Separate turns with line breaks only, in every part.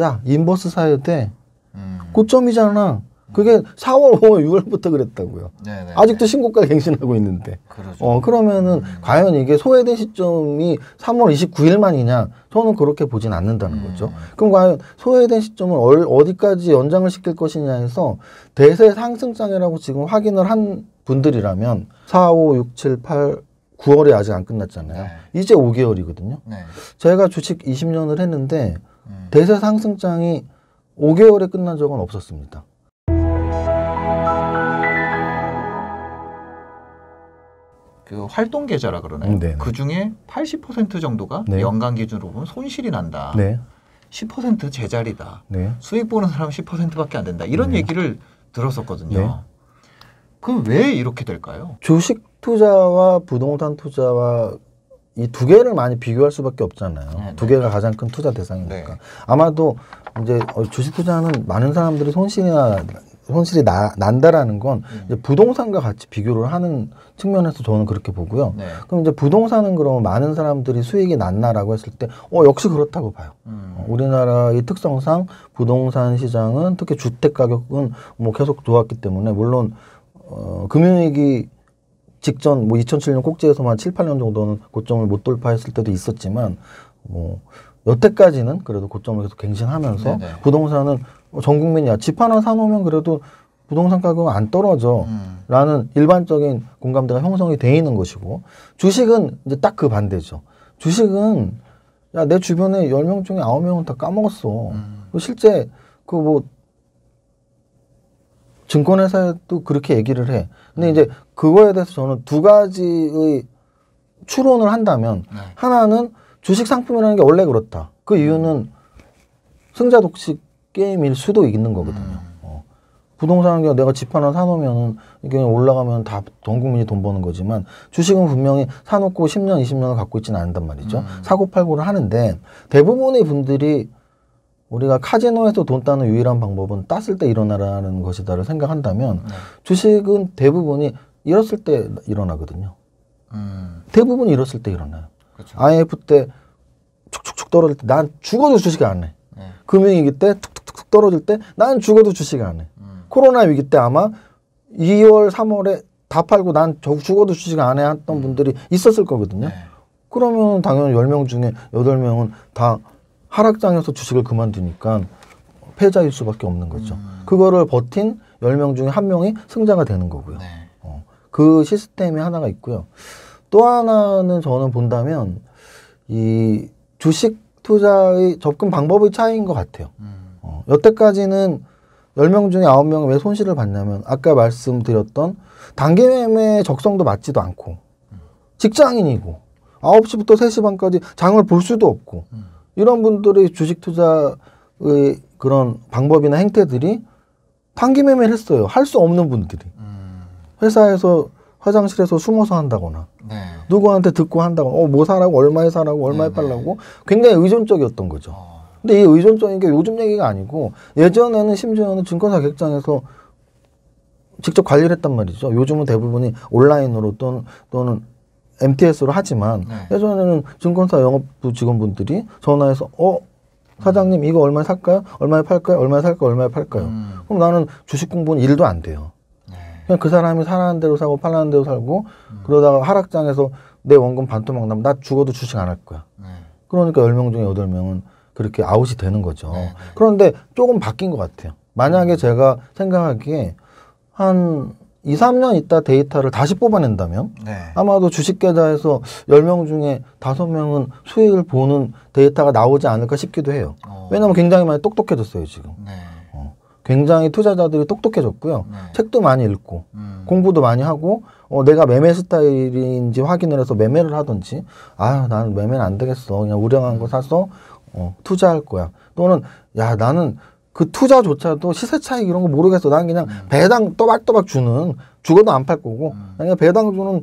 야, 인버스 사야 돼. 고점이잖아. 그게 4월, 5월, 6월부터 그랬다고요. 네네. 아직도 신고가 갱신하고 있는데.
그러죠.
그러면은 과연 이게 소외된 시점이 3월 29일만이냐? 저는 그렇게 보진 않는다는 거죠. 그럼 과연 소외된 시점을 어디까지 연장을 시킬 것이냐에서 대세 상승장이라고 지금 확인을 한 분들이라면 4, 5, 6, 7, 8, 9월이 아직 안 끝났잖아요. 네. 이제 5개월이거든요. 네. 제가 주식 20년을 했는데 대세 상승장이 5개월에 끝난 적은 없었습니다.
그 활동 계좌라 그러나요? 그 중에 80% 정도가 네. 연간 기준으로 보면 손실이 난다. 네. 10% 제자리다. 네. 수익 보는 사람은 10%밖에 안 된다. 이런 얘기를 들었었거든요. 네. 그럼 왜 이렇게 될까요?
주식 투자와 부동산 투자와 이 두 개를 많이 비교할 수밖에 없잖아요. 네, 두 개가 가장 큰 투자 대상이니까. 네. 아마도 이제 주식 투자는 많은 사람들이 손실이 난다라는 건 이제 부동산과 같이 비교를 하는 측면에서 저는 그렇게 보고요. 네. 그럼 이제 부동산은 그러면 많은 사람들이 수익이 났나라고 했을 때 역시 그렇다고 봐요. 우리나라의 특성상 부동산 시장은 특히 주택 가격은 뭐 계속 좋았기 때문에 물론 금융위기 직전 뭐 2007년 꼭지에서만 7, 8년 정도는 고점을 못 돌파했을 때도 있었지만 뭐 여태까지는 그래도 고점을 계속 갱신하면서 네네. 부동산은 전 국민이 집 하나 사놓으면 그래도 부동산 가격은 안 떨어져 라는 일반적인 공감대가 형성이 돼 있는 것이고 주식은 이제 딱 그 반대죠. 주식은 야, 내 주변에 10명 중에 9명은 다 까먹었어. 실제 그 뭐 증권회사에도 그렇게 얘기를 해. 근데 이제 그거에 대해서 저는 두 가지의 추론을 한다면 하나는 주식 상품이라는 게 원래 그렇다. 그 이유는 승자 독식 게임일 수도 있는 거거든요. 부동산은 내가 집 하나 사놓으면 이게 올라가면 다 전 국민이 돈 버는 거지만 주식은 분명히 사놓고 10년, 20년을 갖고 있지는 않는단 말이죠. 사고팔고를 하는데 대부분의 분들이 우리가 카지노에서 돈 따는 유일한 방법은 땄을 때 일어나라는 것이다를 생각한다면 주식은 대부분이 잃었을 때 일어나거든요. 대부분 잃었을 때 일어나요. 그렇죠. IMF 때 축축축 떨어질 때 난 죽어도 주식 안 해. 금융위기 때 툭툭툭 떨어질 때 난 죽어도 주식 안 해. 코로나 위기 때 아마 2월, 3월에 다 팔고 난 죽어도 주식 안 해 했던 분들이 있었을 거거든요. 그러면 당연히 10명 중에 8명은 다 하락장에서 주식을 그만두니까 패자일 수밖에 없는 거죠. 그거를 버틴 10명 중에 1명이 승자가 되는 거고요. 네. 그 시스템이 하나가 있고요. 또 하나는 저는 본다면 이 주식 투자의 접근 방법의 차이인 것 같아요. 여태까지는 10명 중에 9명은 왜 손실을 봤냐면 아까 말씀드렸던 단기 매매의 적성도 맞지도 않고 직장인이고 9시부터 3시 반까지 장을 볼 수도 없고 이런 분들의 주식 투자의 그런 방법이나 행태들이 단기 매매를 했어요. 할 수 없는 분들이. 회사에서 화장실에서 숨어서 한다거나 네. 누구한테 듣고 한다거나 뭐 사라고 얼마에 사라고 얼마에 팔라고 굉장히 의존적이었던 거죠. 근데 이 의존적인 게 요즘 얘기가 아니고 예전에는 심지어는 증권사 객장에서 직접 관리를 했단 말이죠. 요즘은 대부분이 온라인으로 또는 MTS로 하지만 예전에는 증권사 영업부 직원분들이 전화해서 사장님 이거 얼마에 살까요? 얼마에 팔까요? 얼마에 살까요? 얼마에 팔까요? 그럼 나는 주식 공부는 일도 안 돼요. 그냥 그 사람이 사라는 대로 사고 팔라는 대로 살고 그러다가 하락장에서 내 원금 반토막 나면 나 죽어도 주식 안 할 거야. 그러니까 10명 중에 8명은 그렇게 아웃이 되는 거죠. 그런데 조금 바뀐 것 같아요. 만약에 제가 생각하기에 한 2, 3년 있다 데이터를 다시 뽑아낸다면 아마도 주식 계좌에서 10명 중에 5명은 수익을 보는 데이터가 나오지 않을까 싶기도 해요. 왜냐하면 굉장히 많이 똑똑해졌어요, 지금. 굉장히 투자자들이 똑똑해졌고요. 책도 많이 읽고 공부도 많이 하고 내가 매매 스타일인지 확인을 해서 매매를 하든지 나는 매매는 안 되겠어. 그냥 우량한 거 사서 투자할 거야. 또는 야 나는 그 투자조차도 시세 차익 이런 거 모르겠어. 난 그냥 배당 또박또박 주는 죽어도 안 팔 거고 그냥 배당 주는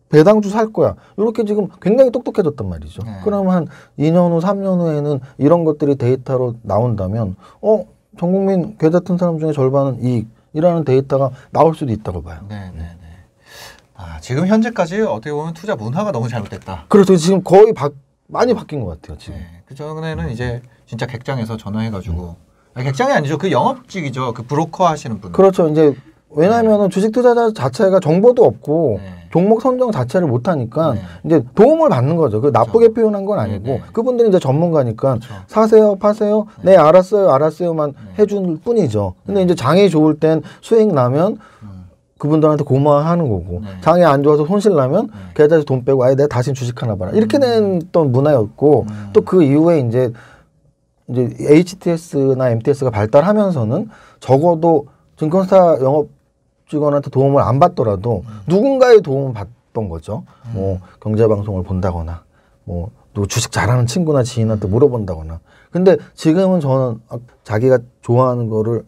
배당주 살 거야. 이렇게 지금 굉장히 똑똑해졌단 말이죠. 그러면 한 2년 후, 3년 후에는 이런 것들이 데이터로 나온다면 전 국민 계좌 튼 사람 중에 절반은 이익이라는 데이터가 나올 수도 있다고 봐요.
지금 현재까지 어떻게 보면 투자 문화가 너무 잘못됐다.
그래서 지금 거의 많이 바뀐 것 같아요. 지금.
그 전에는 이제 진짜 객장에서 전화해가지고 객장이 아니죠. 그 영업직이죠. 그 브로커 하시는 분.
그렇죠. 이제 왜냐하면 주식 투자자 자체가 정보도 없고 종목 선정 자체를 못 하니까 이제 도움을 받는 거죠. 그 나쁘게 표현한 건 아니고 그분들이 이제 전문가니까 사세요, 파세요. 네, 알았어요만 해줄 뿐이죠. 근데 이제 장이 좋을 땐 수익 나면 그분들한테 고마워하는 거고 장이 안 좋아서 손실 나면 계좌에서 돈 빼고 아예 내가 다시 주식 하나 봐라 이렇게 된 또 문화였고 또 그 이후에 이제 HTS나 MTS가 발달하면서는 적어도 증권사 영업 직원한테 도움을 안 받더라도 누군가의 도움을 받던 거죠. 뭐 경제방송을 본다거나 뭐 또 주식 잘하는 친구나 지인한테 물어본다거나. 근데 지금은 저는 자기가 좋아하는 거를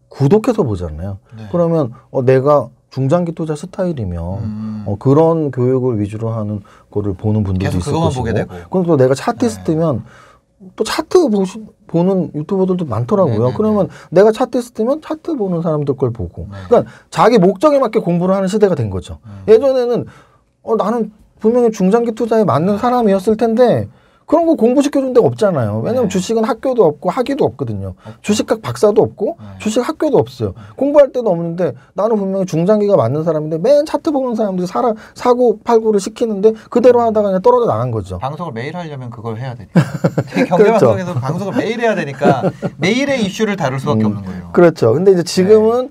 구독해서 보잖아요. 그러면 내가 중장기 투자 스타일이면 그런 교육을 위주로 하는 거를 보는 분들도
계속
있을
그것만
것이고
보게 되고.
그럼 또 내가 차트 뜨면 또 차트 보는 유튜버들도 많더라고요. 그러면 내가 차트 뜨면 차트 보는 사람들 걸 보고. 그러니까 자기 목적에 맞게 공부를 하는 시대가 된 거죠. 예전에는 나는 분명히 중장기 투자에 맞는 사람이었을 텐데 그런 거 공부시켜준 데가 없잖아요. 왜냐면 주식은 학교도 없고 학위도 없거든요. 주식학 박사도 없고 주식 학교도 없어요. 공부할 데도 없는데 나는 분명히 중장기가 맞는 사람인데 맨 차트 보는 사람들이 사고 팔고를 시키는데 그대로 하다가 그냥 떨어져 나간 거죠.
방송을 매일 하려면 그걸 해야 되니까. 경제방송에서 그렇죠. 방송을 매일 해야 되니까 매일의 이슈를 다룰 수밖에 없는 거예요.
그렇죠. 근데 이제 지금은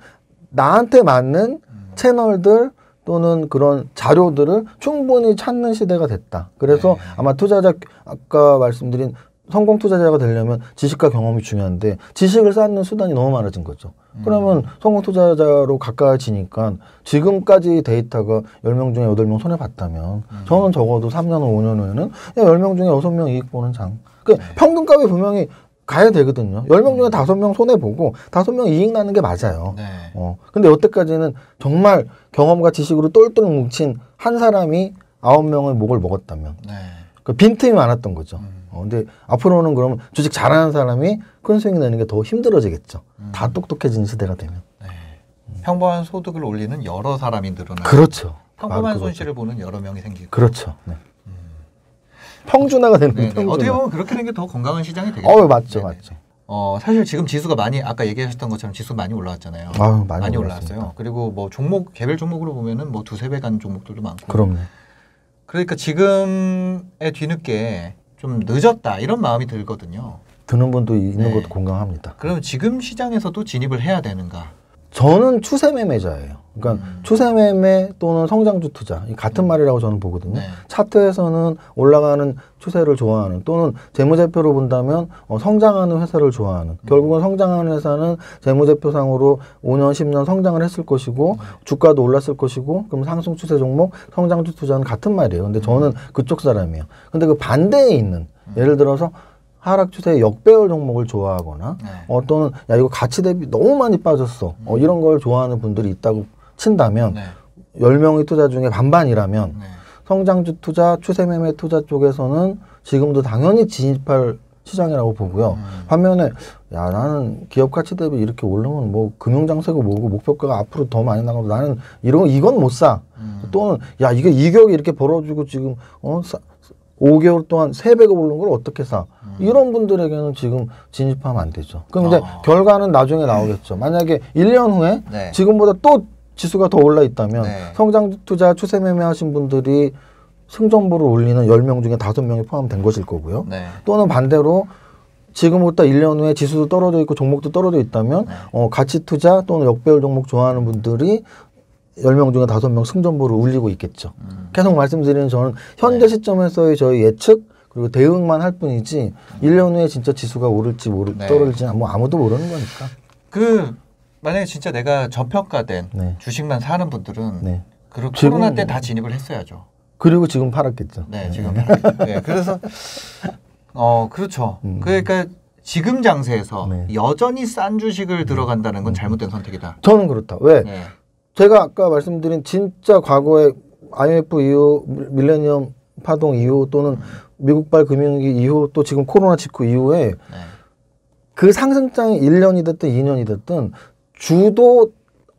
나한테 맞는 채널들 또는 그런 자료들을 충분히 찾는 시대가 됐다. 그래서 아마 투자자, 아까 말씀드린 성공 투자자가 되려면 지식과 경험이 중요한데 지식을 쌓는 수단이 너무 많아진 거죠. 그러면 성공 투자자로 가까워지니까 지금까지 데이터가 10명 중에 8명 손해봤다면 저는 적어도 3년 후 5년 후에는 10명 중에 6명 이익 보는 장. 그러니까 평균값이 분명히 가야 되거든요. 10명 중에 5명 손해보고 5명 이익 나는 게 맞아요. 근데 여태까지는 정말 경험과 지식으로 똘똘 뭉친 한 사람이 9명의 목을 먹었다면 그 빈틈이 많았던 거죠. 근데 앞으로는 그러면 주식 잘하는 사람이 큰 수익 내는 게 더 힘들어지겠죠. 다 똑똑해진 시대가 되면.
평범한 소득을 올리는 여러 사람이 늘어나고
그렇죠.
평범한 손실을 보는 여러 명이 생기고.
그렇죠. 평준화가 되는 거예요.
어떻게 보면 그렇게 된 게 더 건강한 시장이 되겠죠.
맞죠. 맞죠.
사실 지금 지수가 많이 아까 얘기하셨던 것처럼 지수 많이 올라왔잖아요. 많이 올라왔어요. 그리고 뭐 종목 개별 종목으로 보면은 뭐 2-3배 간 종목들도 많고.
그럼요.
그러니까 지금의 뒤늦게 좀 늦었다 이런 마음이 들거든요.
드는 분도 있는 것도 공감합니다.
그러면 지금 시장에서도 진입을 해야 되는가?
저는 추세 매매자예요. 그러니까 추세 매매 또는 성장주 투자 같은 말이라고 저는 보거든요. 차트에서는 올라가는 추세를 좋아하는 또는 재무제표로 본다면 성장하는 회사를 좋아하는 결국은 성장하는 회사는 재무제표상으로 5년 10년 성장을 했을 것이고 주가도 올랐을 것이고 그럼 상승 추세 종목 성장주 투자는 같은 말이에요. 근데 저는 그쪽 사람이에요. 근데 그 반대에 있는 예를 들어서 하락 추세의 역배열 종목을 좋아하거나 또는 야 이거 가치 대비 너무 많이 빠졌어 이런 걸 좋아하는 분들이 있다고 친다면 10명의 투자 중에 반반이라면 성장주 투자, 추세 매매 투자 쪽에서는 지금도 당연히 진입할 시장이라고 보고요. 반면에 야 나는 기업 가치 대비 이렇게 오르면 뭐 금융장세고 뭐고 목표가가 앞으로 더 많이 나가고 나는 이건 못 사. 또는 야 이게 이격이 이렇게 벌어지고 지금 5개월 동안 3배가 오른 걸 어떻게 사? 이런 분들에게는 지금 진입하면 안 되죠. 그럼 이제 결과는 나중에 나오겠죠. 만약에 1년 후에 지금보다 또 지수가 더 올라 있다면 성장 투자 추세 매매 하신 분들이 승전보를 올리는 10명 중에 5명이 포함된 것일 거고요. 또는 반대로 지금부터 1년 후에 지수도 떨어져 있고 종목도 떨어져 있다면 가치 투자 또는 역배열 종목 좋아하는 분들이 10명 중에 5명 승전보를 울리고 있겠죠. 계속 말씀드리는 저는 현재 시점에서의 저희 예측 그리고 대응만 할 뿐이지 1년 후에 진짜 지수가 오를지 떨어질지 뭐 아무도 모르는 거니까.
만약에 진짜 내가 저평가된 주식만 사는 분들은 코로나 때 다 진입을 했어야죠.
그리고 지금 팔았겠죠.
지금. 그래서 그렇죠. 그러니까 지금 장세에서 여전히 싼 주식을 들어간다는 건 잘못된 선택이다.
저는 그렇다. 왜? 제가 아까 말씀드린 진짜 과거에 IMF 이후 밀레니엄 파동 이후 또는 미국발 금융위기 이후 또 지금 코로나 직후 이후에 그 상승장이 1년이 됐든 2년이 됐든 주도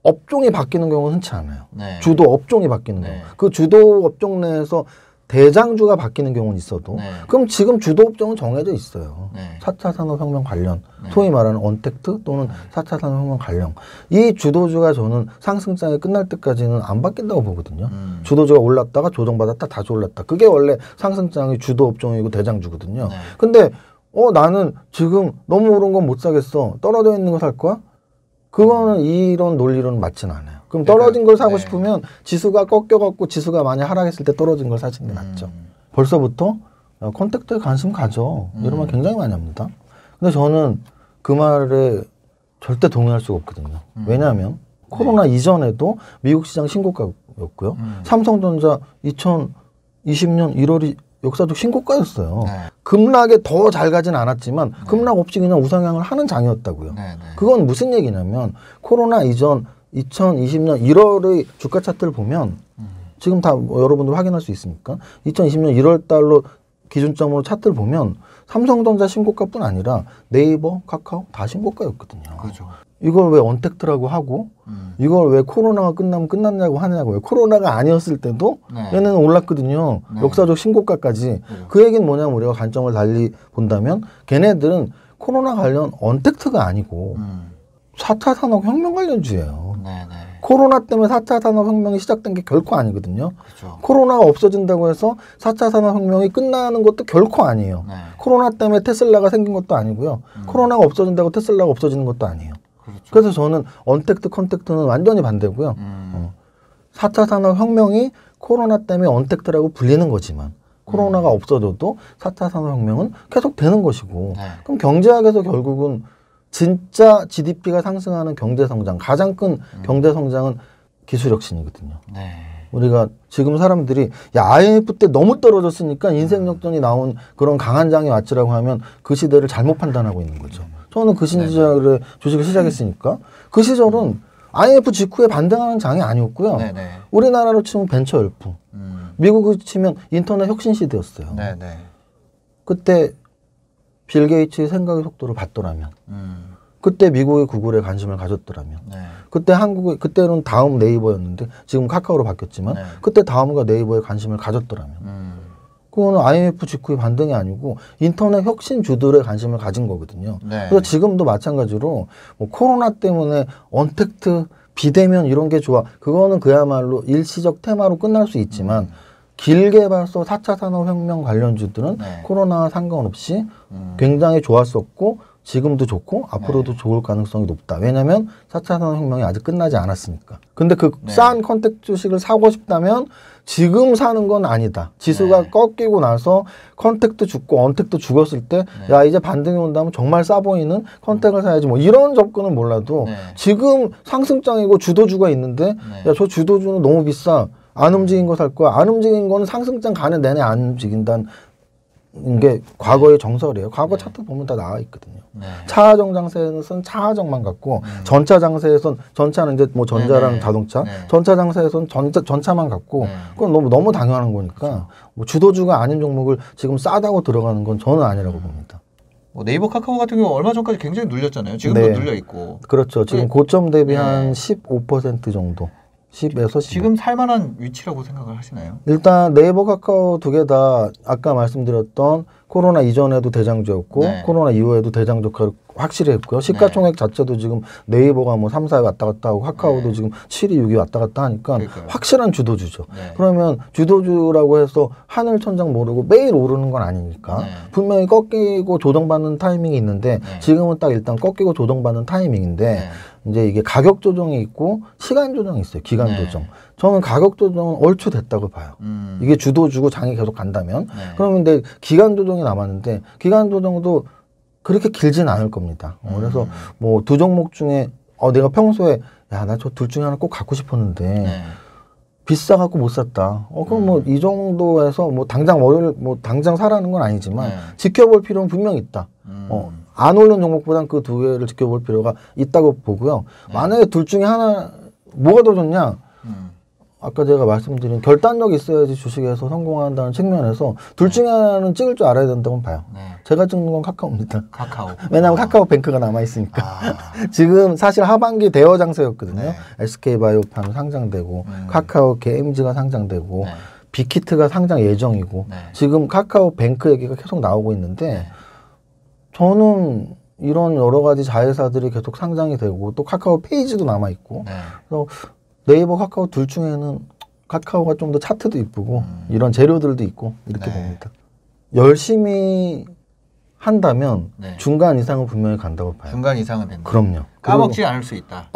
업종이 바뀌는 경우는 흔치 않아요. 주도 업종이 바뀌는 경우. 그 주도 업종 내에서 대장주가 바뀌는 경우는 있어도
네.
그럼 지금 주도 업종은 정해져 있어요.
네.
4차 산업혁명 관련,
네.
소위 말하는 언택트 또는 4차 산업혁명 관련. 이 주도주가 저는 상승장이 끝날 때까지는 안 바뀐다고 보거든요. 주도주가 올랐다가 조정받았다 다시 올랐다. 그게 원래 상승장의 주도 업종이고 대장주거든요.
네.
근데 나는 지금 너무 오른 건 못 사겠어. 떨어져 있는 거 살 거야? 그거는 이런 논리로는 맞지는 않아요. 그럼 떨어진 걸 사고 싶으면 지수가 꺾여갖고 지수가 많이 하락했을 때 떨어진 걸 사시는 게 낫죠. 벌써부터 컨택트에 관심 가져. 이런 말 굉장히 많이 합니다. 근데 저는 그 말에 절대 동의할 수가 없거든요. 왜냐하면 코로나 이전에도 미국 시장 신고가였고요. 삼성전자 2020년 1월이 역사적 신고가였어요.
네.
급락에 더 잘 가진 않았지만 급락 없이 그냥 우상향을 하는 장이었다고요. 그건 무슨 얘기냐면 코로나 이전 2020년 1월의 주가 차트를 보면 지금 다 여러분들 확인할 수 있습니까? 2020년 1월 달로 기준점으로 차트를 보면 삼성전자 신고가뿐 아니라 네이버, 카카오 다 신고가였거든요.
그렇죠.
이걸 왜 언택트라고 하고 이걸 왜 코로나가 끝나면 끝났냐고 하냐고요. 코로나가 아니었을 때도 얘네는 올랐거든요. 역사적 신고가까지. 그 얘기는 뭐냐면 우리가 관점을 달리 본다면 걔네들은 코로나 관련 언택트가 아니고 4차 산업혁명 관련주예요. 코로나 때문에 4차 산업혁명이 시작된 게 결코 아니거든요.
그렇죠.
코로나가 없어진다고 해서 4차 산업혁명이 끝나는 것도 결코 아니에요. 코로나 때문에 테슬라가 생긴 것도 아니고요. 코로나가 없어진다고 테슬라가 없어지는 것도 아니에요.
그렇죠.
그래서 저는 언택트, 컨택트는 완전히 반대고요. 4차 산업혁명이 코로나 때문에 언택트라고 불리는 거지만 코로나가 없어져도 4차 산업혁명은 계속 되는 것이고 그럼 경제학에서 결국은 진짜 GDP가 상승하는 경제성장, 가장 큰 경제성장은 기술혁신이거든요. 우리가 지금 사람들이 IMF 때 너무 떨어졌으니까 인생역전이 나온 그런 강한 장이 왔지라고 하면 그 시대를 잘못 판단하고 있는 거죠. 저는 그 시절에 주식을 시작했으니까 그 시절은 IMF 직후에 반등하는 장이 아니었고요. 우리나라로 치면 벤처 열풍, 미국으로 치면 인터넷 혁신 시대였어요. 그때 빌 게이츠의 생각의 속도를 봤더라면, 그때 미국의 구글에 관심을 가졌더라면, 그때 그때는 다음 네이버였는데 지금 카카오로 바뀌었지만 그때 다음가 네이버에 관심을 가졌더라면 그거는 IMF 직후의 반등이 아니고 인터넷 혁신주들의 관심을 가진 거거든요. 그래서 지금도 마찬가지로 뭐 코로나 때문에 언택트, 비대면 이런 게 좋아. 그거는 그야말로 일시적 테마로 끝날 수 있지만 길게 봐서 4차 산업혁명 관련주들은 코로나와 상관없이 굉장히 좋았었고 지금도 좋고 앞으로도 좋을 가능성이 높다. 왜냐하면 4차 산업혁명이 아직 끝나지 않았으니까. 근데 그 싼 컨택트 주식을 사고 싶다면 지금 사는 건 아니다. 지수가 꺾이고 나서 컨택트 죽고 언택트 죽었을 때 야 이제 반등이 온다면 정말 싸 보이는 컨택을 사야지 뭐 이런 접근은 몰라도 지금 상승장이고 주도주가 있는데 야 저 주도주는 너무 비싸. 안 움직인 거 살 거야. 안 움직인 거는 상승장 가는 내내 안 움직인다는 게 과거의 정설이에요. 과거 차트 보면 다 나와 있거든요. 차하정 장세에서는 차하정만 갖고 전차 장세에서는 전차는 이제 뭐 전자라는 자동차, 전차 장세에서는 전차만 갖고 그건 너무 당연한 거니까 뭐 주도주가 아닌 종목을 지금 싸다고 들어가는 건 저는 아니라고 봅니다.
뭐 네이버, 카카오 같은 경우 얼마 전까지 굉장히 눌렸잖아요. 지금도 눌려 있고.
그렇죠. 지금 고점 대비 한 15% 정도. 10에서 15.
지금 살만한 위치라고 생각을 하시나요?
일단 네이버, 카카오 두 개 다 아까 말씀드렸던 코로나 이전에도 대장주였고 코로나 이후에도 대장주 역할을 확실히 했고요. 시가총액 자체도 지금 네이버가 뭐 3, 4위 왔다 갔다 하고 카카오도 지금 7위, 6위 왔다 갔다 하니까 확실한 주도주죠. 그러면 주도주라고 해서 하늘 천장 모르고 매일 오르는 건 아니니까 분명히 꺾이고 조정받는 타이밍이 있는데 지금은 딱 일단 꺾이고 조정받는 타이밍인데 이제 이게 가격 조정이 있고 시간 조정이 있어요. 기간 조정. 저는 가격 조정은 얼추 됐다고 봐요. 이게 주도주고 장이 계속 간다면. 그러면 근데 기간 조정이 남았는데 기간 조정도 그렇게 길진 않을 겁니다. 그래서 뭐 두 종목 중에 내가 평소에 야, 나 저 둘 중에 하나 꼭 갖고 싶었는데 비싸갖고 못 샀다. 그럼 뭐 이 정도에서 뭐 당장 월요일 뭐 당장 사라는 건 아니지만 지켜볼 필요는 분명히 있다. 안 오른 종목보단 그 두 개를 지켜볼 필요가 있다고 보고요. 만약에 둘 중에 하나 뭐가 더 좋냐? 아까 제가 말씀드린 결단력이 있어야지 주식에서 성공한다는 측면에서 둘 중에 하나는 찍을 줄 알아야 된다고 봐요. 제가 찍는 건 카카오입니다.
카카오.
왜냐하면 카카오뱅크가 남아있으니까. 지금 사실 하반기 대여 장세였거든요. SK바이오팜 상장되고 카카오 게임즈가 상장되고 빅히트가 상장 예정이고
네.
지금 카카오뱅크 얘기가 계속 나오고 있는데
네.
저는 이런 여러 가지 자회사들이 계속 상장이 되고 또 카카오페이지도 남아있고
네.
그래서 네이버 카카오 둘 중에는 카카오가 좀 더 차트도 이쁘고 이런 재료들도 있고 이렇게
네.
봅니다. 열심히 한다면
네.
중간 이상은 분명히 간다고 봐요.
중간 이상은 된다.
그럼요.
까먹지 않을 수 있다.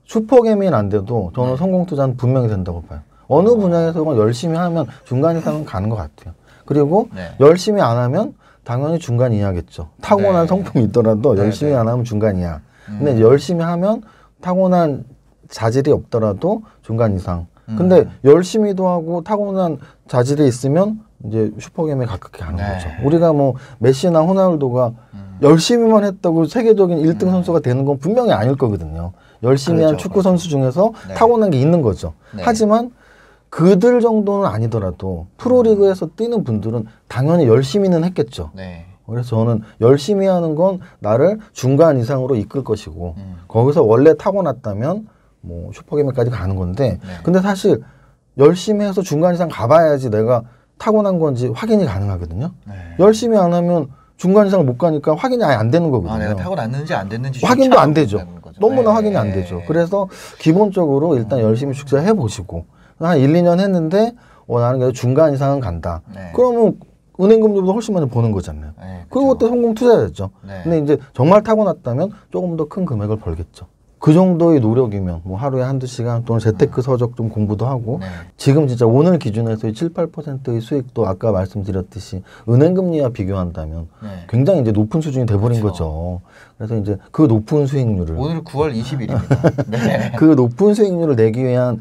슈퍼게임은 안 돼도 저는
네.
성공 투자는 분명히 된다고 봐요. 어느 분야에서건 열심히 하면 중간 이상은 가는 것 같아요. 그리고
네.
열심히 안 하면 당연히 중간 이하겠죠. 타고난
네.
성품이 있더라도
네,
열심히
네.
안 하면 중간 이하. 근데 이제 열심히 하면 타고난 자질이 없더라도 중간 이상. 근데 열심히도 하고 타고난 자질이 있으면 이제 슈퍼게임에 가깝게 가는
네.
거죠. 우리가 뭐 메시나 호날두가 열심히만 했다고 세계적인 1등 선수가 되는 건 분명히 아닐 거거든요. 열심히
그렇죠,
한 축구 선수 중에서
네.
타고난 게 있는 거죠.
네.
하지만 그들 정도는 아니더라도 프로리그에서 뛰는 분들은 당연히 열심히는 했겠죠.
네.
그래서 저는 열심히 하는 건 나를 중간 이상으로 이끌 것이고 거기서 원래 타고났다면 뭐 슈퍼게임까지 가는 건데
네.
근데 사실 열심히 해서 중간 이상 가봐야지 내가 타고난 건지 확인이 가능하거든요.
네.
열심히 안 하면 중간 이상을 못 가니까 확인이 아예 안 되는 거거든요.
내가 타고났는지 안 됐는지
확인도 안 되죠. 너무나
네.
확인이 안 되죠. 그래서 기본적으로 일단 열심히 축제해 보시고 한 1, 2년 했는데 나는 그래도 중간 이상은 간다.
네.
그러면 은행금리보다 훨씬 많이 버는 거잖아요.
네,
그리고 그때 성공 투자였죠.
네.
근데 이제 정말 타고났다면 조금 더 큰 금액을 벌겠죠. 그 정도의 노력이면 뭐 하루에 한두 시간 또는 재테크 서적 좀 공부도 하고
네.
지금 진짜 오늘 기준에서 7, 8%의 수익도 아까 말씀드렸듯이 은행금리와 비교한다면
네.
굉장히 이제 높은 수준이 돼버린
그렇죠.
거죠. 그래서 이제 그 높은 수익률을
오늘 9월 20일입니다. 네.
그 높은 수익률을 내기 위한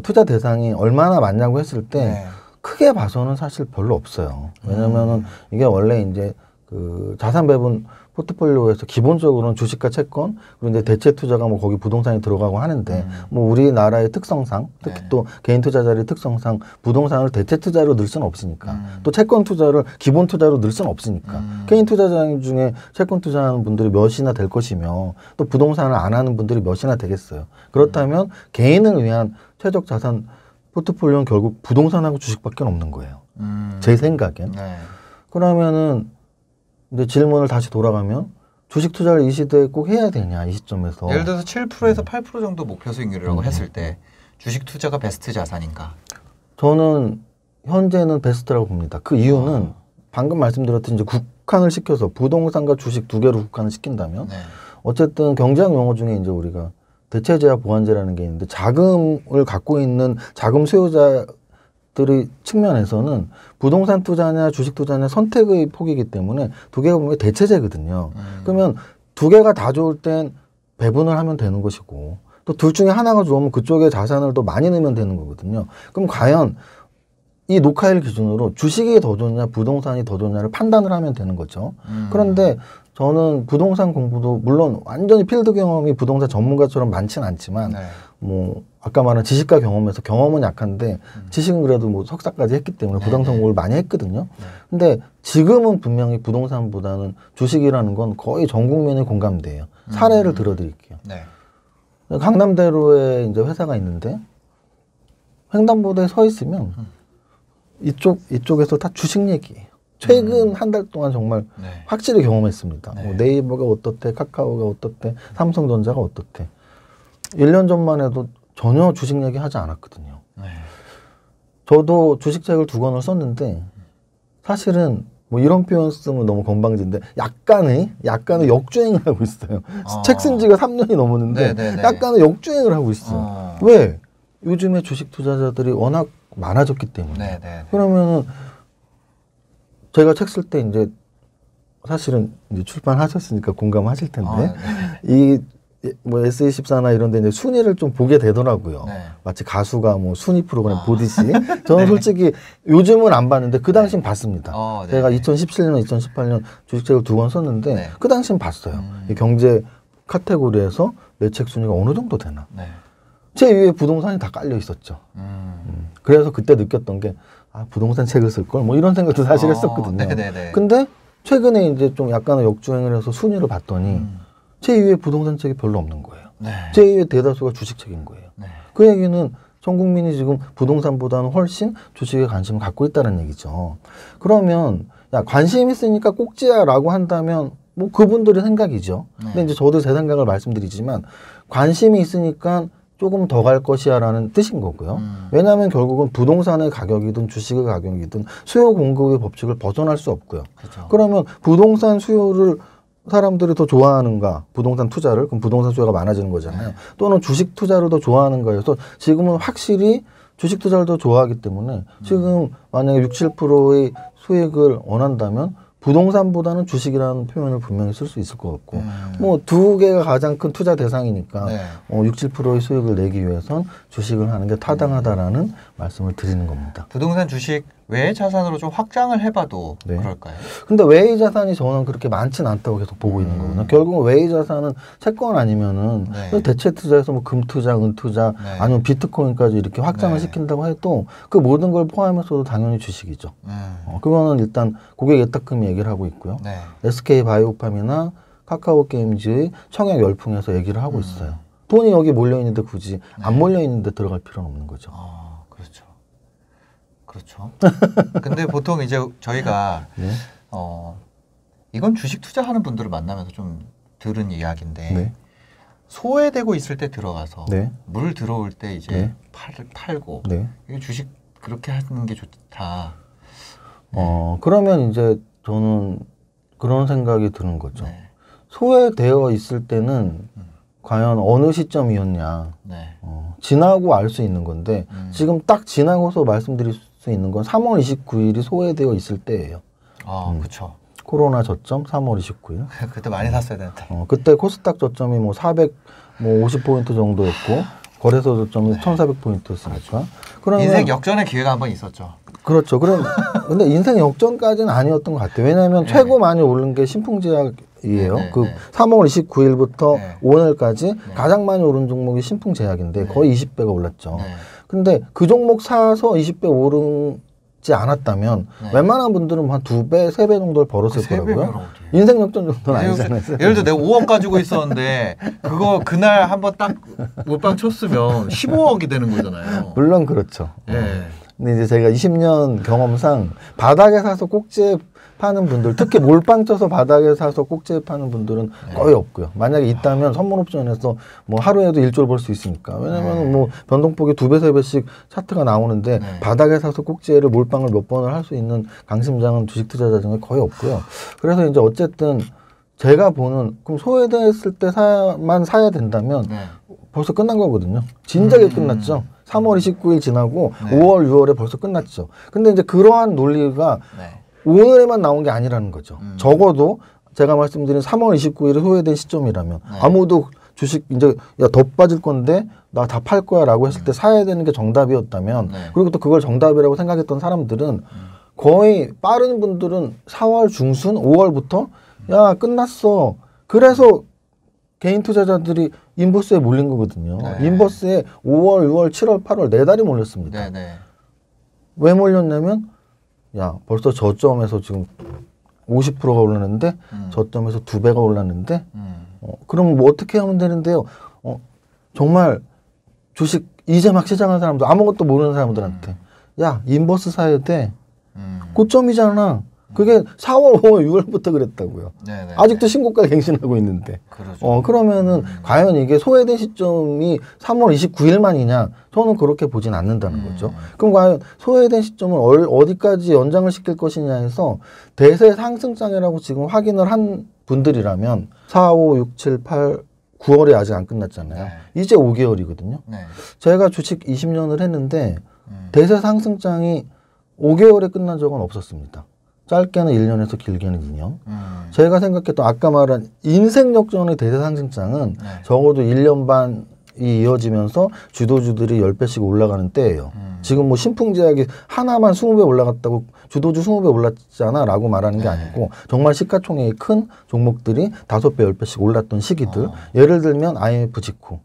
투자 대상이 얼마나 많냐고 했을 때
네.
크게 봐서는 사실 별로 없어요. 왜냐면은 이게 원래 이제 그 자산 배분 포트폴리오에서 기본적으로는 주식과 채권 그리고 이제 대체 투자가 뭐 거기 부동산이 들어가고 하는데 뭐 우리나라의 특성상 특히
네.
또 개인 투자자의 특성상 부동산을 대체 투자로 넣을 수는 없으니까 또 채권 투자를 기본 투자로 넣을 수는 없으니까 개인 투자자 중에 채권 투자하는 분들이 몇이나 될 것이며 또 부동산을 안 하는 분들이 몇이나 되겠어요. 그렇다면 개인을 위한 최적 자산 포트폴리오는 결국 부동산하고 주식밖에 없는 거예요. 제 생각엔.
네.
그러면은 이제 질문을 다시 돌아가면 주식 투자를 이 시대에 꼭 해야 되냐 이 시점에서.
예를 들어서 7%에서 8% 정도 목표 수익률이라고 했을 때 주식 투자가 베스트 자산인가?
저는 현재는 베스트라고 봅니다. 그 이유는 방금 말씀드렸듯이 이제 국한을 시켜서 부동산과 주식 두 개로 국한을 시킨다면
네.
어쨌든 경제학 용어 중에 이제 우리가 대체제와 보완제라는 게 있는데 자금을 갖고 있는 자금 수요자들의 측면에서는 부동산 투자냐 주식 투자냐 선택의 폭이기 때문에 두 개가 보면 대체제거든요. 그러면 두 개가 다 좋을 땐 배분을 하면 되는 것이고 또 둘 중에 하나가 좋으면 그쪽에 자산을 더 많이 넣으면 되는 거거든요. 그럼 과연 이 녹화일 기준으로 주식이 더 좋냐 부동산이 더 좋냐를 판단을 하면 되는 거죠. 그런데 저는 부동산 공부도 물론 완전히 필드 경험이 부동산 전문가처럼 많지는 않지만
네.
뭐 아까 말한 지식과 경험에서 경험은 약한데 지식은 그래도 뭐 석사까지 했기 때문에 부동산 공부를 많이 했거든요. 근데 지금은 분명히 부동산보다는 주식이라는 건 거의 전 국민의 공감대예요. 사례를 들어드릴게요.
네.
강남대로에 이제 회사가 있는데 횡단보도에 서 있으면 이쪽에서 다 주식 얘기예요. 최근 한 달 동안 정말
네.
확실히 경험했습니다.
네.
뭐 네이버가 어떻대, 카카오가 어떻대, 삼성전자가 어떻대. 1년 전만 해도 전혀 주식 얘기 하지 않았거든요.
네.
저도 주식책을 2권을 썼는데 사실은 뭐 이런 표현 쓰면 너무 건방진데 약간의 역주행을 하고 있어요. 책 쓴 지가 3년이 넘었는데
네네네.
약간의 역주행을 하고 있어요. 왜? 요즘에 주식 투자자들이 워낙 많아졌기 때문에.
네네.
그러면은 제가 책 쓸 때 이제 사실은 이제 출판하셨으니까 공감하실 텐데 이 뭐 S24나 이런 데 이제 순위를 좀 보게 되더라고요.
네.
마치 가수가 뭐 순위 프로그램 보듯이. 저는 솔직히 요즘은 안 봤는데 그 당시엔 봤습니다. 제가 2017년, 2018년 주식책을 2권 썼는데
네.
그 당시엔 봤어요. 이 경제 카테고리에서 내 책 순위가 어느 정도 되나.
네.
제 위에 부동산이 다 깔려 있었죠. 그래서 그때 느꼈던 게 부동산 책을 쓸 걸 뭐 이런 생각도 사실 했었거든요.
네네네.
근데 최근에 이제 좀 약간의 역주행을 해서 순위를 봤더니 제 2의 부동산 책이 별로 없는 거예요.
네.
제 2의 대다수가 주식책인 거예요.
네.
그 얘기는 전 국민이 지금 부동산보다는 훨씬 주식에 관심을 갖고 있다는 얘기죠. 그러면 야, 관심 있으니까 꼭지야라고 한다면 뭐 그분들의 생각이죠. 근데 이제 저도 제 생각을 말씀드리지만 관심이 있으니까 조금 더 갈 것이야라는 뜻인 거고요. 왜냐하면 결국은 부동산의 가격이든 주식의 가격이든 수요 공급의 법칙을 벗어날 수 없고요.
그렇죠.
그러면 부동산 수요를 사람들이 더 좋아하는가, 부동산 투자를, 그럼 부동산 수요가 많아지는 거잖아요. 또는 주식 투자를 더 좋아하는가 해서 지금은 확실히 주식 투자를 더 좋아하기 때문에 지금 만약에 6, 7%의 수익을 원한다면 부동산보다는 주식이라는 표현을 분명히 쓸 수 있을 것 같고 뭐 두 개가 가장 큰 투자 대상이니까 6, 7%의 수익을 내기 위해선 주식을 하는 게 타당하다라는 말씀을 드리는 겁니다.
부동산 주식 외의 자산으로 좀 확장을 해봐도 그럴까요?
근데 외의 자산이 저는 그렇게 많지는 않다고 계속 보고 있는 거거든요. 결국은 외의 자산은 채권 아니면은 대체 투자에서 뭐 금 투자, 은 투자 아니면 비트코인까지 이렇게 확장을 시킨다고 해도 그 모든 걸 포함해서도 당연히 주식이죠. 그거는 일단 고객 예탁금이 얘기를 하고 있고요. SK 바이오팜이나 카카오 게임즈의 청약 열풍에서 얘기를 하고 있어요. 돈이 여기 몰려 있는데 굳이 안 몰려 있는데 들어갈 필요는 없는 거죠.
그렇죠. 근데 보통 이제 저희가 이건 주식 투자하는 분들을 만나면서 좀 들은 이야기인데 소외되고 있을 때 들어가서 물 들어올 때 이제 팔고 이게 주식 그렇게 하는 게 좋다.
그러면 이제 저는 그런 생각이 드는 거죠. 소외되어 있을 때는 과연 어느 시점이었냐. 지나고 알 수 있는 건데 지금 딱 지나고서 말씀드릴 수 있는 건 3월 29일이 소외되어 있을 때예요.
그렇죠.
코로나 저점 3월 29일.
그때 많이 샀어야 되는데.
그때 코스닥 저점이 뭐 450포인트 정도였고 거래소 저점이 1400포인트였으니까. 그러면
인생 역전의 기회가 한번 있었죠.
그렇죠. 근데 인생 역전까지는 아니었던 것 같아요. 왜냐하면 최고 많이 오른 게 신풍제약이에요. 그 3월 29일부터 오늘까지 가장 많이 오른 종목이 신풍제약인데 거의 20배가 올랐죠. 근데 그 종목 사서 20배 오르지 않았다면 웬만한 분들은 한 2배, 3배 정도를 벌었을 거라고요. 인생 역전 정도는 아니잖아요.
예를 들어 내가 5억 가지고 있었는데 그거 그날 한번 딱 몰빵 쳤으면 15억이 되는 거잖아요.
물론 그렇죠. 근데 이제 제가 20년 경험상 바닥에 사서 꼭지에 파는 분들, 특히 몰빵 쳐서 바닥에 사서 꼭지에 파는 분들은 거의 없고요. 만약에 있다면 선물옵션에서 뭐 하루에도 1조를 벌 수 있으니까. 왜냐면 뭐 변동폭이 2배, 3배씩 차트가 나오는데 바닥에 사서 꼭지에를 몰빵을 몇 번을 할 수 있는 강심장은 주식 투자자 중에 거의 없고요. 그래서 이제 어쨌든 제가 보는, 그럼 소외됐을 때만 사야 된다면 벌써 끝난 거거든요. 진작에 끝났죠. 3월 29일 지나고 5월, 6월에 벌써 끝났죠. 근데 이제 그러한 논리가 오늘에만 나온 게 아니라는 거죠. 적어도 제가 말씀드린 3월 29일이 소외된 시점이라면 아무도 주식 이제 야, 더 빠질 건데 나 다 팔 거야 라고 했을 때 사야 되는 게 정답이었다면 그리고 또 그걸 정답이라고 생각했던 사람들은 거의 빠른 분들은 4월 중순 5월부터 야 끝났어. 그래서 개인 투자자들이 인버스에 몰린 거거든요. 인버스에 5월, 6월, 7월, 8월 4달이 몰렸습니다. 왜 몰렸냐면 야 벌써 저점에서 지금 50%가 올랐는데 저점에서 2배가 올랐는데 그럼 뭐 어떻게 하면 되는데요? 정말 주식 이제 막 시작한 사람들 아무것도 모르는 사람들한테 야 인버스 사야 돼. 고점이잖아. 그게 4월, 5월, 6월부터 그랬다고요. 아직도 신고가 갱신하고 있는데. 그러면은 과연 이게 소외된 시점이 3월 29일만이냐? 저는 그렇게 보진 않는다는 거죠. 그럼 과연 소외된 시점을 어디까지 연장을 시킬 것이냐 해서 대세 상승장이라고 지금 확인을 한 분들이라면 4, 5, 6, 7, 8, 9월이 아직 안 끝났잖아요. 이제 5개월이거든요. 제가 주식 20년을 했는데 대세 상승장이 5개월에 끝난 적은 없었습니다. 짧게는 1년에서 길게는 2년. 제가 생각했던 아까 말한 인생 역전의 대세 상승장은 적어도 1년 반이 이어지면서 주도주들이 10배씩 올라가는 때예요. 지금 뭐 신풍제약이 하나만 20배 올라갔다고 주도주 20배 올랐잖아 라고 말하는 게 아니고 정말 시가총액이 큰 종목들이 5배, 10배씩 올랐던 시기들. 예를 들면 IMF 직후.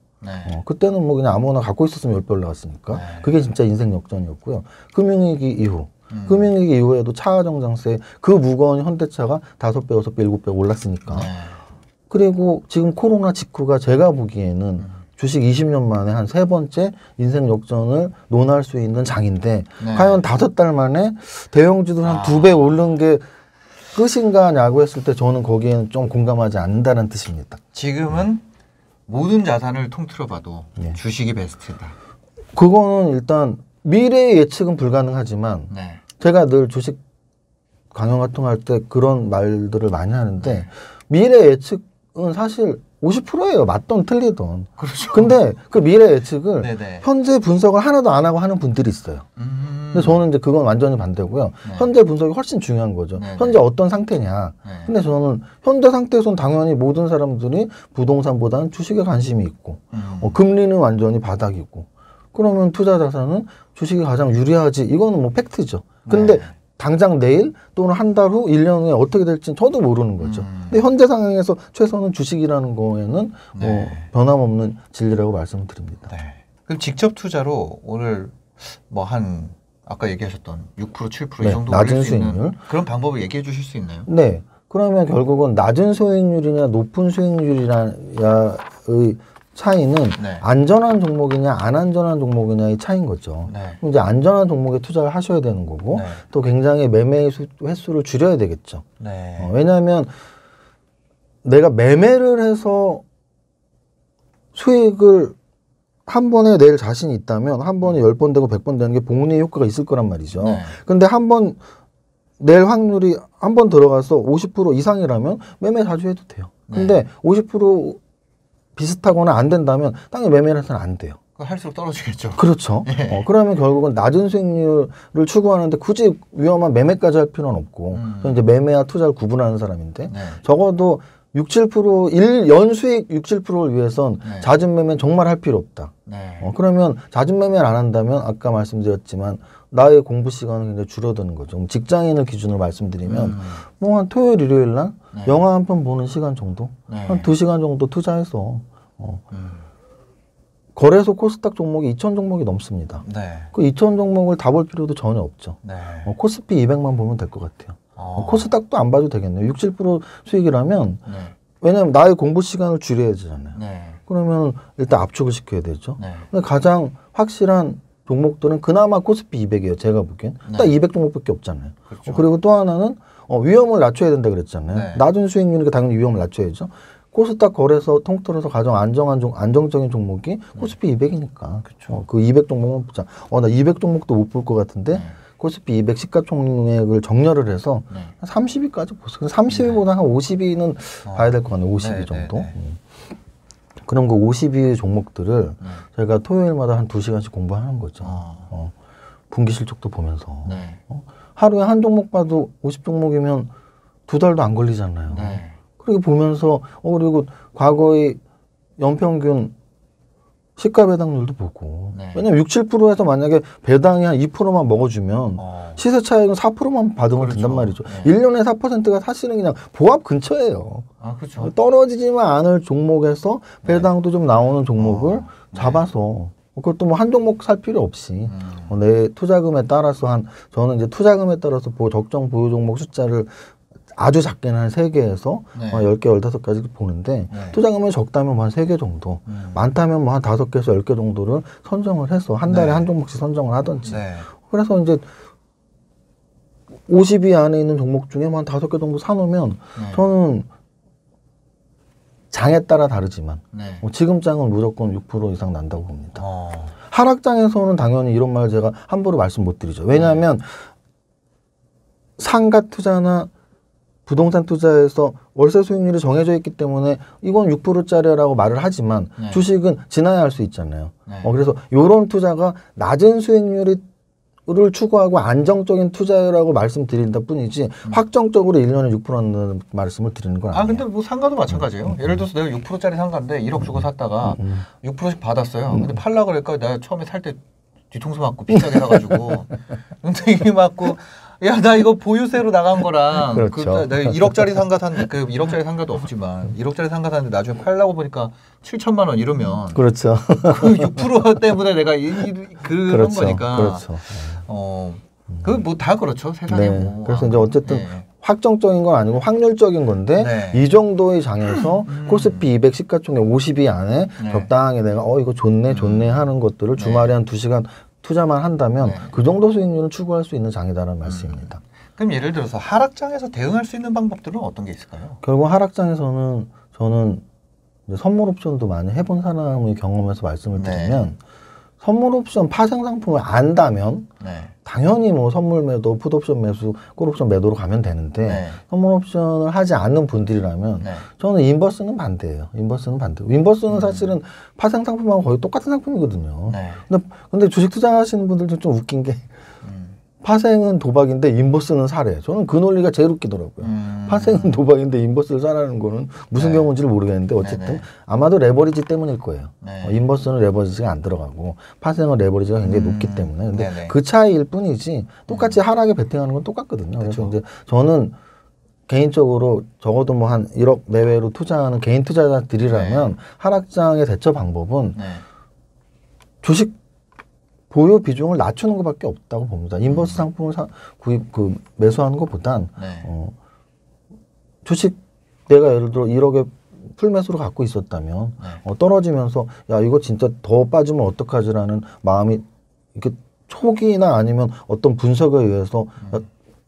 그때는 뭐 그냥 아무거나 갖고 있었으면 10배 올라갔으니까. 그게 진짜 인생 역전이었고요. 금융위기 이후. 금융위기 이후에도 차하정장세 그 무거운 현대차가 5배, 6배, 7배 올랐으니까. 그리고 지금 코로나 직후가 제가 보기에는 주식 20년 만에 한 3번째 인생 역전을 논할 수 있는 장인데 네. 과연 5달 만에 대형주들 한 2배 오른 게 끝인가냐고 했을 때 저는 거기에는 좀 공감하지 않는다는 뜻입니다.
지금은 모든 자산을 통틀어 봐도 네. 주식이 베스트다.
그거는 일단 미래의 예측은 불가능하지만 네. 제가 늘 주식 강연 같은 거 할 때 그런 말들을 많이 하는데 네. 미래 예측은 사실 50%예요. 맞던 틀리던.
그렇죠.
근데 그 미래 예측을 네네. 현재 분석을 하나도 안 하고 하는 분들이 있어요. 근데 저는 이제 그건 완전히 반대고요. 네. 현재 분석이 훨씬 중요한 거죠. 네네. 현재 어떤 상태냐. 네. 근데 저는 현재 상태에서는 당연히 모든 사람들이 부동산보다는 주식에 관심이 있고 금리는 완전히 바닥이고 그러면 투자 자산은 주식이 가장 유리하지. 이거는 뭐 팩트죠. 근데 네. 당장 내일 또는 한 달 후, 1년 후에 어떻게 될지는 저도 모르는 거죠. 근데 현재 상황에서 최소는 주식이라는 거에는 네. 뭐 변함없는 진리라고 말씀을 드립니다.
네. 그럼 직접 투자로 오늘 뭐 한 아까 얘기하셨던 6% 7%
네.
이 정도
낮은
올릴 수
수익률
있는 그런 방법을 얘기해 주실 수 있나요?
네. 그러면 결국은 낮은 수익률이냐 높은 수익률이냐의 차이는 네. 안전한 종목이냐 안 안전한 종목이냐의 차이인 거죠. 네. 이제 안전한 종목에 투자를 하셔야 되는 거고 네. 또 굉장히 매매 횟수를 줄여야 되겠죠. 네. 왜냐하면 내가 매매를 해서 수익을 한 번에 낼 자신이 있다면 한 번에 10번 되고 100번 되는 게 복리 효과가 있을 거란 말이죠. 네. 근데 한 번 낼 확률이 한 번 들어가서 50% 이상이라면 매매 자주 해도 돼요. 근데 50% 비슷하거나 안 된다면 당연히 매매를 해서는 안 돼요.
할수록 떨어지겠죠.
그렇죠. 그러면 결국은 낮은 수익률을 추구하는데 굳이 위험한 매매까지 할 필요는 없고 저는 이제 매매와 투자를 구분하는 사람인데 네. 적어도 6, 7% 연수익 6, 7%를 위해선 네. 잦은 매매는 정말 할 필요 없다. 네. 그러면 잦은 매매를 안 한다면 아까 말씀드렸지만 나의 공부 시간은 굉장히 줄어드는 거죠. 직장인을 기준으로 말씀드리면 뭐 한 토요일, 일요일 날 네. 영화 한 편 보는 시간 정도 네. 한 2시간 정도 투자해서 거래소 코스닥 종목이 2,000 종목이 넘습니다. 네. 그 2,000 종목을 다 볼 필요도 전혀 없죠. 네. 코스피 200만 보면 될 것 같아요. 코스닥도 안 봐도 되겠네요. 6, 7% 수익이라면 네. 왜냐하면 나의 공부 시간을 줄여야 되잖아요. 네. 그러면 일단 압축을 시켜야 되죠. 네. 근데 가장 확실한 종목들은 그나마 코스피 200이에요. 제가 보기엔. 네. 딱 200 종목밖에 없잖아요. 그렇죠. 그리고 또 하나는 위험을 낮춰야 된다 그랬잖아요. 네. 낮은 수익률이니까 당연히 위험을 낮춰야죠. 코스닥 거래소 통틀어서 가장 안정적인 종목이 코스피 200이니까. 그렇죠. 그 200 종목만 보자. 나 200 종목도 못 볼 것 같은데 코스피 200 시가총액을 정렬을 해서 네. 30위까지 보세요. 30위보다 한 50위는 봐야 될 것 같네요. 50위 정도. 그럼 그 50위 종목들을 저희가 토요일마다 한 2시간씩 공부하는 거죠. 분기 실적도 보면서. 네. 하루에 한 종목 봐도 50종목이면 2달도 안 걸리잖아요. 네. 그렇게 보면서 그리고 과거의 연평균 시가 배당률도 보고. 네. 왜냐면 6, 7%에서 만약에 배당이 한 2%만 먹어주면 시세 차익은 4%만 받으면 그렇죠. 된단 말이죠. 네. 1년에 4%가 사실은 그냥 보합 근처예요.
그렇죠.
떨어지지만 않을 종목에서 배당도 네. 좀 나오는 종목을 잡아서 그것도 뭐 한 종목 살 필요 없이 내 투자금에 따라서 저는 이제 투자금에 따라서 적정 보유 종목 숫자를 아주 작게는 한 3개에서 네. 10개, 15까지 보는데 네. 투자금이 적다면 한 3개 정도 많다면 뭐 한 5개에서 10개 정도를 선정을 해서 한 달에 네. 한 종목씩 선정을 하든지 네. 그래서 이제 50위 안에 있는 종목 중에 한 5개 정도 사놓으면 네. 저는 장에 따라 다르지만 네. 지금 장은 무조건 6% 이상 난다고 봅니다. 하락장에서는 당연히 이런 말 제가 함부로 말씀 못 드리죠. 왜냐하면 상가 투자나 부동산 투자에서 월세 수익률이 정해져 있기 때문에 이건 6%짜리라고 말을 하지만 네. 주식은 지나야 할 수 있잖아요. 네. 그래서 이런 투자가 낮은 수익률을 추구하고 안정적인 투자라고 말씀드린다 뿐이지 확정적으로 1년에 6%라는 말씀을 드리는 건 아니에요.
근데 뭐 상가도 마찬가지예요. 예를 들어서 내가 6%짜리 상가인데 1억 주고 샀다가 6%씩 받았어요. 근데 팔려고 그러니까 내가 처음에 살 때 뒤통수 맞고 비싸게 사가지고 눈탱이 맞고 야, 나 이거 보유세로 나간 거랑
그렇죠.
내가 1억짜리 상가 샀는데 그 1억짜리 상가도 없지만 1억짜리 상가 샀는데 나중에 팔려고 보니까 7천만 원 이러면
그렇죠.
그 6% 때문에 내가 그런
그렇죠.
거니까
그렇죠.
그 뭐 다 그렇죠. 세상에
네.
뭐.
그래서 이제 어쨌든 확정적인 건 아니고 확률적인 건데
네.
이 정도의 장에서 코스피 200 시가총액 50위 안에
네.
적당하게 내가 이거 좋네 하는 것들을 주말에 한 2시간 투자만 한다면 그 정도 수익률을 추구할 수 있는 장이다라는 말씀입니다.
그럼 예를 들어서 하락장에서 대응할 수 있는 방법들은 어떤 게 있을까요?
결국 하락장에서는 저는 이제 선물 옵션도 많이 해본 사람의 경험에서 말씀을 드리면 선물 옵션 파생 상품을 안다면 당연히 뭐 선물 매도, 풋옵션 매수, 콜옵션 매도로 가면 되는데 선물 옵션을 하지 않는 분들이라면 저는 인버스는 반대예요. 인버스는 반대. 인버스는 사실은 파생 상품하고 거의 똑같은 상품이거든요. 근데 주식 투자하시는 분들도 좀 웃긴 게 파생은 도박인데 인버스는 사래. 저는 그 논리가 제일 웃기더라고요. 파생은 도박인데 인버스를 사라는 거는 무슨 경우인지를 모르겠는데 어쨌든 아마도 레버리지 때문일 거예요. 인버스는 레버리지가 안 들어가고 파생은 레버리지가 굉장히 높기 때문에. 근데 그 차이일 뿐이지 똑같이 하락에 베팅하는 건 똑같거든요. 그래서 이제 저는 개인적으로 적어도 뭐 한 1억 내외로 투자하는 개인 투자자들이라면 하락장의 대처 방법은 주식 보유 비중을 낮추는 것밖에 없다고 봅니다. 인버스 상품을 매수하는 것보단 주식 내가 예를 들어 1억에 풀매수로 갖고 있었다면 떨어지면서 야 이거 진짜 더 빠지면 어떡하지라는 마음이 이렇게 초기나 아니면 어떤 분석에 의해서 야,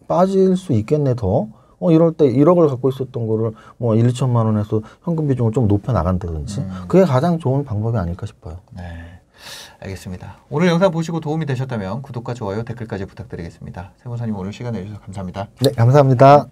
빠질 수 있겠네 더. 이럴 때 1억을 갖고 있었던 거를 뭐 1, 2천만 원에서 현금 비중을 좀 높여 나간다든지 그게 가장 좋은 방법이 아닐까 싶어요.
네. 알겠습니다. 오늘 영상 보시고 도움이 되셨다면 구독과 좋아요, 댓글까지 부탁드리겠습니다. 세무사님 오늘 시간 내주셔서 감사합니다.
네, 감사합니다.